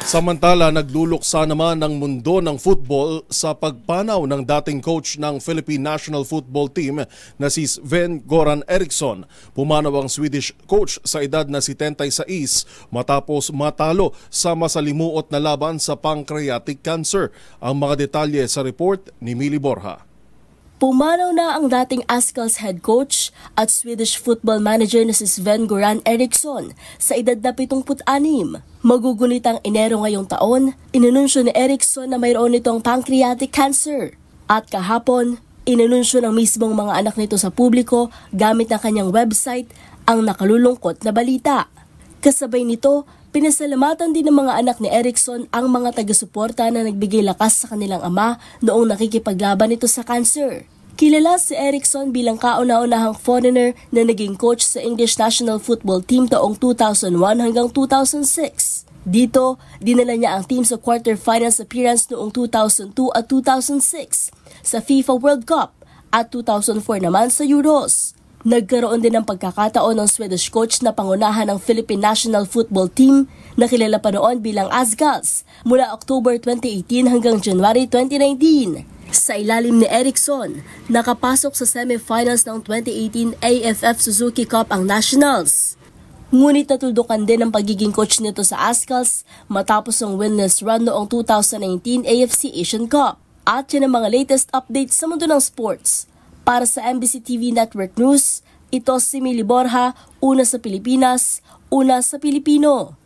Samantala, nagluluksa naman ng mundo ng football sa pagpanaw ng dating coach ng Philippine National Football Team na si Sven-Goran Eriksson. Pumanaw ang Swedish coach sa edad na 76 matapos matalo sa masalimuot na laban sa pancreatic cancer. Ang mga detalye sa report ni Mili Borja. Pumanaw na ang dating Ascals head coach at Swedish football manager na si Sven-Goran Eriksson sa edad na 76. Magugunitang Enero ngayong taon, inanunsyo ni Eriksson na mayroon nitong pancreatic cancer. At kahapon, inanunsyo ng mismong mga anak nito sa publiko gamit ang kanyang website ang nakalulungkot na balita. Kasabay nito, pinasalamatan din ng mga anak ni Eriksson ang mga taga-suporta na nagbigay lakas sa kanilang ama noong nakikipaglaban nito sa cancer. Kilala si Eriksson bilang kauna-unahang foreigner na naging coach sa English National Football Team taong 2001 hanggang 2006. Dito, dinala niya ang team sa quarterfinals appearance noong 2002 at 2006 sa FIFA World Cup at 2004 naman sa Euros. Nagkaroon din ng pagkakataon ng Swedish coach na pangunahan ng Philippine National Football Team na kilala pa noon bilang Ascals mula October 2018 hanggang January 2019. Sa ilalim ni Eriksson, nakapasok sa semifinals ng 2018 AFF Suzuki Cup ang Nationals. Ngunit natuldukan din ang pagiging coach nito sa Ascals matapos ang winless run noong 2019 AFC Asian Cup. At yan ang mga latest updates sa mundo ng sports. Para sa MBC TV Network News, ito si Mili Borja, una sa Pilipinas, una sa Pilipino.